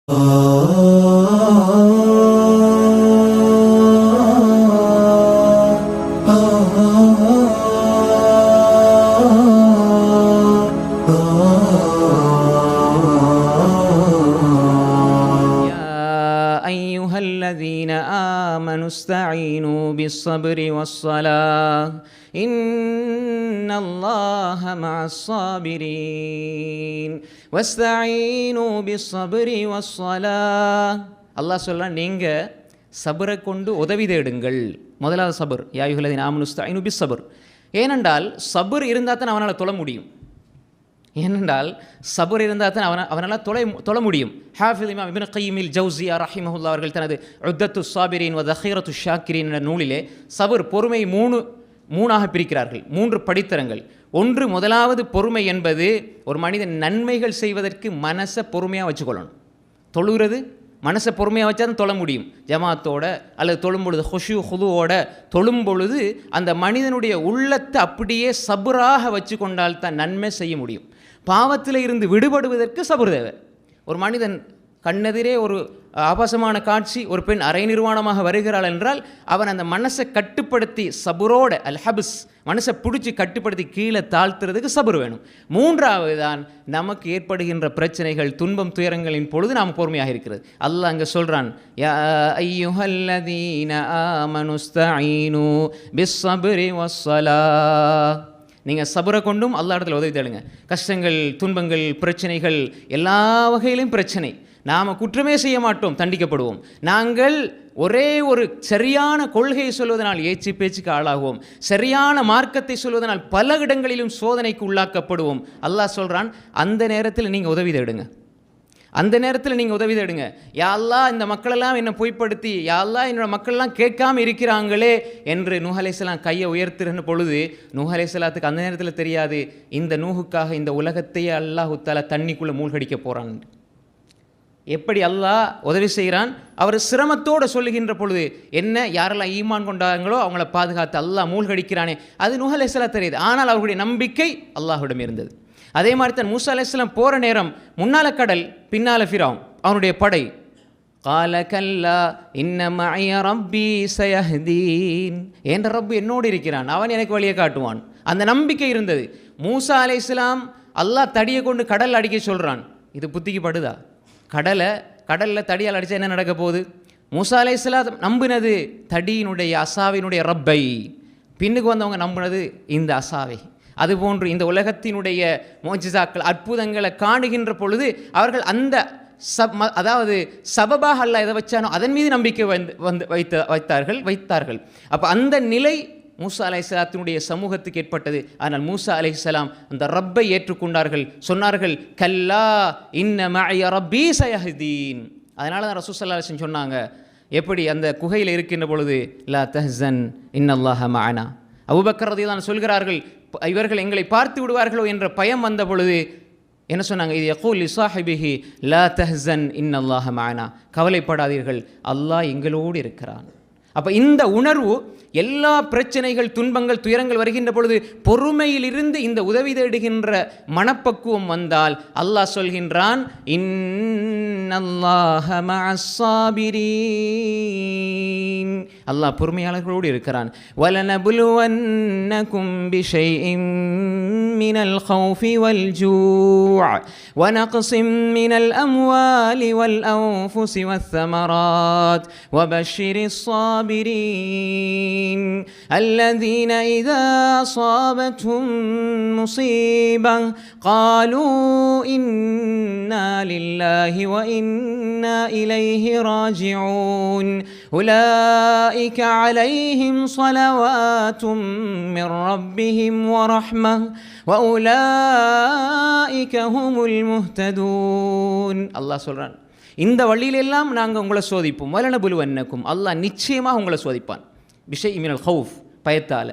أيها الذين آمنوا استعينوا بالصبر والصلاة إن الله مع الصابرين واستعينوا بالصبر والصلاة. அல்லாஹ் சொல்கிறான், நீங்கள் சபரை கொண்டு உதவி தேடுங்கள். முதலாவது சபர், யா அய்யுஹல்லதீன ஆமனு இஸ்தஈனு பிஸ்ஸப்ர். ஏனென்றால் சபர் இருந்தால் தான் அவனால் தொழ முடியும். ஏனென்றால் சபர் இருந்தால் தான் அவனால் தொழ முடியும். ஹாஃபிஸ் இமாம் இப்னு கய்யிம் ஜௌஸியா ரஹிமஹுல்லாஹ் அவர்கள் தனது உத்தத்து ஸாபிரீன் வ தஹீரத்து ஷாக்கிரீன் என்ற நூலிலே சபர் பொறுமை மூணாக பிரிக்கிறார்கள். 3 படித்தரங்கள். முதலாவது பொறுமை என்பது ஒரு மனிதன் நன்மைகள் செய்வதற்கு மனசை பொறுமையாக வச்சுக்கொள்ளணும். தொழுகிறது மனசை பொறுமையாக வச்சா தான் தொழ முடியும். ஜமாத்தோட அல்லது தொழும் பொழுது ஹுஷு ஹுதுவோட தொழும் பொழுது அந்த மனிதனுடைய உள்ளத்தை அப்படியே சபராக வச்சு கொண்டால் தான் நன்மை செய்ய முடியும். பாவத்தில் இருந்து விடுபடுவதற்கு சபர் தேவை. ஒரு மனிதன் கண்ணெதிரே ஒரு ஆபாசமான காட்சி, ஒரு பெண் அரை நிர்வாணமாக வருகிறாள் என்றால் அவன் அந்த மனசை கட்டுப்படுத்தி சபுரோட ஹபிஸ் மனசை பிடிச்சி கட்டுப்படுத்தி கீழே தாழ்த்துறதுக்கு சபர் வேணும். 3வது தான் நமக்கு ஏற்படுகின்ற பிரச்சனைகள், துன்பம், துயரங்களின் பொழுது நாம் பொறுமையாக இருக்கிறது. அல்லாஹ் அங்கே சொல்கிறான், யா அய்யுஹல்லதீன ஆமனு இஸ்தஈனு பிஸ்ஸப்ரி வஸ்ஸலாஹ். நீங்கள் சபரை கொண்டும் அல்லா இடத்துல உதவி தேடுங்க. கஷ்டங்கள், துன்பங்கள், பிரச்சனைகள், எல்லா வகையிலும் பிரச்சனை. நாம் குற்றமே செய்ய மாட்டோம், தண்டிக்கப்படுவோம். நாங்கள் ஒரே ஒரு சரியான கொள்கையை சொல்வதனால் ஏச்சு பேச்சுக்கு ஆளாகுவோம். சரியான மார்க்கத்தை சொல்வதனால் பல இடங்களிலும் சோதனைக்கு உள்ளாக்கப்படுவோம். அல்லாஹ் சொல்கிறான், அந்த நேரத்தில் நீங்கள் உதவி தேடுங்க. அந்த நேரத்தில் நீங்கள் உதவி தேடுங்க. யா அல்லாஹ், இந்த மக்களெல்லாம் என்னை பொய்ப்படுத்தி, யா அல்லாஹ் என்னோட மக்கள்லாம் கேட்காம இருக்கிறாங்களே என்று நூஹ் அலைஹிஸ்ஸலாம் கையை உயர்த்துகிற பொழுது நூஹ் அலைஹிஸ்ஸலாத்துக்கு அந்த நேரத்தில் தெரியாது, இந்த நூஹுக்காக இந்த உலகத்தையே அல்லாஹு தஆலா தண்ணிக்குள்ளே மூழ்கடிக்க போகிறான். எப்படி அல்லாஹ் உதவி செய்கிறான்? அவர் சிரமத்தோடு சொல்லுகின்ற பொழுது என்ன, யாரெல்லாம் ஈமான் கொண்டாங்களோ அவங்கள பாதுகாத்து அல்லாஹ் மூழ்கடிக்கிறானே, அது நூஹ் அலைஹிஸ்ஸலாம் தெரியுது. ஆனால் அவர்களுடைய நம்பிக்கை அல்லாஹ்விடம் இருந்தது. அதே மாதிரி தான் மூசா அலைஹிஸ்ஸலாம் போகிற நேரம் முன்னால் கடல், பின்னால் ஃபிரௌன் அவனுடைய படை. கால கல்லா இன்ன மஅய ரப்பி சயஹ்தீன். என்ற ரப்பு என்னோடு இருக்கிறான், அவன் எனக்கு வழியை காட்டுவான். அந்த நம்பிக்கை இருந்தது. மூசா அலைஹிஸ்ஸலாம் அல்லாஹ் தடியை கொண்டு கடல் அடிக்க சொல்கிறான். இது புத்திக்கு படுதா? கடலில் தடியால் அடித்தா என்ன நடக்க போகுது? மூசா அலைஹிஸ்ஸலாம் நம்பினது தடியினுடைய அசாவினுடைய ரப்பை, பின்னுக்கு வந்தவங்க நம்பினது இந்த அசாவை. அதுபோன்று இந்த உலகத்தினுடைய மோஜிசாக்கள், அற்புதங்களை காணுகின்ற பொழுது அவர்கள் அந்த அதாவது சபபாக அல்ல எதை வச்சானோ அதன் மீது நம்பிக்கை வைத்தார்கள். அப்போ அந்த நிலை மூசா அலைஹிஸ்ஸலாத்தினுடைய சமூகத்துக்கு ஏற்பட்டது. ஆனால் மூசா அலைஹிஸ்ஸலாம் அந்த ரப்பை ஏற்றுக்கொண்டார்கள். சொன்னார்கள், கல்லா இன்ன மஅய ரப்பி சயஹ்தீன். அதனால தான் ரசூல் ஸல்லல்லாஹு அலைஹி வஸல்லம் சொன்னாங்க, எப்படி அந்த குகையில் இருக்கின்ற பொழுது, லா தஹ்சன் இன்னல்லாஹ மஅனா. அபூபக்கர் ரலியல்லாஹு சொல்கிறார்கள், இவர்கள் எங்களை பார்த்து விடுவார்களோ என்ற பயம் வந்த பொழுது என்ன சொன்னாங்க? இது யகூல் லி ஸாஹிபிஹி லா தஹ்சன் இன்னல்லாஹ மஅனா. கவலைப்படாதீர்கள், அல்லாஹ் எங்களோடு இருக்கிறான். அப்போ இந்த உணர்வு, எல்லா பிரச்சனைகள், துன்பங்கள், துயரங்கள் வருகின்ற பொழுது பொறுமையிலிருந்து இந்த உதவி தேடுகின்ற மனப்பக்குவம் வந்தால் அல்லாஹ் சொல்கின்றான், இன்னல்லாஹ மஅஸ் ஸாபிரீன். அல்லாஹ் பொறுமையாளர்களோடு இருக்கிறான். வலனபுலுவன்னகும் பிஷைஇம் மினல் கௌஃபி வல் ஜூஅ வனக்ஸிம் மினல் அம்வாலி வல் அன்ஃபுஸி வஸ்ஸமராத் வபஷ்ஷிரிஸ் ஸாபிரீன் الذين إذا أصابتهم مصيبة قالوا إنا لله وإنا إليه راجعون أولئك عليهم صلوات من ربهم ورحمة وأولئك هم المهتدون. الله சொல்றான், இந்த வழியிலெல்லாம் நாங்கள் உங்களை சோதிப்போம். வலனபுலுவன்னக்கும், அல்லாஹ் நிச்சயமாக உங்களை சோதிப்பான். பிஷை மினல் ஹவுஃப், பயத்தால்,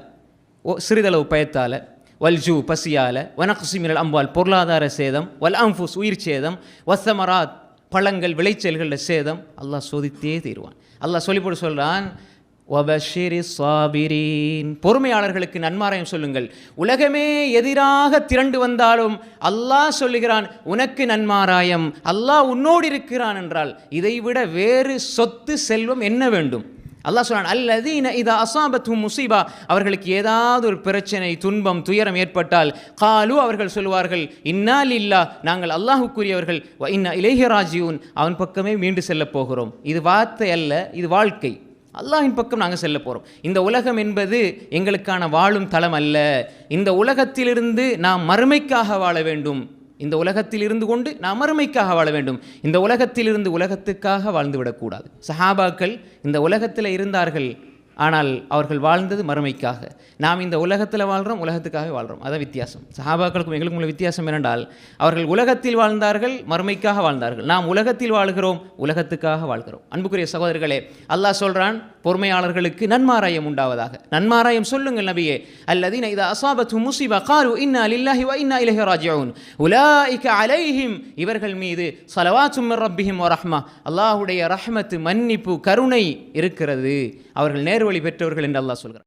சிறிதளவு பயத்தால், வல்ஜூ பசியால், வனக்ஸி மினல் அம்வால் பொருளாதார சேதம், வல் அன்ஃபுஸ் உயிர் சேதம், வஸ்ஸமராத் பழங்கள் விளைச்சல்களில் சேதம், அல்லாஹ் சோதித்தே தீருவான். அல்லாஹ் சொல்லிப்போட்டு சொல்கிறான், வபஷிரி ஸாபிரீன், பொறுமையாளர்களுக்கு நன்மாராயம் சொல்லுங்கள். உலகமே எதிராக திரண்டு வந்தாலும் அல்லாஹ் சொல்லுகிறான் உனக்கு நன்மாராயம், அல்லாஹ் உன்னோடு இருக்கிறான் என்றால் இதைவிட வேறு சொத்து செல்வம் என்ன வேண்டும்? அல்லாஹ் சொல்றான் அல்லதீன இதா அஸாபத்துஹும் முஸீபா, அவர்களுக்கு ஏதாவது ஒரு பிரச்சனை, துன்பம், துயரம் ஏற்பட்டால் காலு, அவர்கள் சொல்வார்கள் இன்னா லில்லாஹ், நாங்கள் அல்லாஹ்வுக்குரியவர்கள், வ இன்னா இலைஹி ராஜிஊன், அவன் பக்கமே மீண்டு செல்ல போகிறோம். இது வார்த்தை அல்ல, இது வாழ்க்கை. அல்லாஹ்வின் பக்கம் நாங்கள் செல்ல போகிறோம். இந்த உலகம் என்பது எங்களுக்கான வாழும் தளம் அல்ல. இந்த உலகத்திலிருந்து நாம் மறுமைக்காக வாழ வேண்டும். இந்த உலகத்தில் இருந்து கொண்டு நாம் மறுமைக்காக வாழ வேண்டும். இந்த உலகத்திலிருந்து உலகத்துக்காக வாழ்ந்து விடக்கூடாது. சஹாபாக்கள் இந்த உலகத்தில் இருந்தார்கள், ஆனால் அவர்கள் வாழ்ந்தது மறுமைக்காக. நாம் இந்த உலகத்தில் வாழ்கிறோம், உலகத்துக்காக வாழ்கிறோம். அதான் வித்தியாசம். சஹாபாக்களுக்கும் எங்களுக்கும் உள்ள வித்தியாசம் என்னென்றால் அவர்கள் உலகத்தில் வாழ்ந்தார்கள், மறுமைக்காக வாழ்ந்தார்கள். நாம் உலகத்தில் வாழ்கிறோம், உலகத்துக்காக வாழ்கிறோம். அன்புக்குரிய சகோதரர்களே, அல்லாஹ் சொல்கிறான் பொறுமையாளர்களுக்கு நன்மாராயம் உண்டாவதாக. நன்மாராயம் சொல்லுங்கள் நபியே. அல்லதீன இதா அஸாபத்துஹும் முஸீபா காலு இன்னா லில்லாஹி வ இன்னா இலைஹி ராஜிஊன் உலாயிக அலைஹிம், இவர்கள் மீது ஸலவாத்தும் மிர் ரப்பிஹிம் வ ரஹ்மா, அல்லாஹ்வுடைய ரஹ்மத், மன்னிப்பு, கருணை இருக்கிறது. அவர்கள் நேர்வழி பெற்றவர்கள் என்று அல்லாஹ் சொல்கிறார்.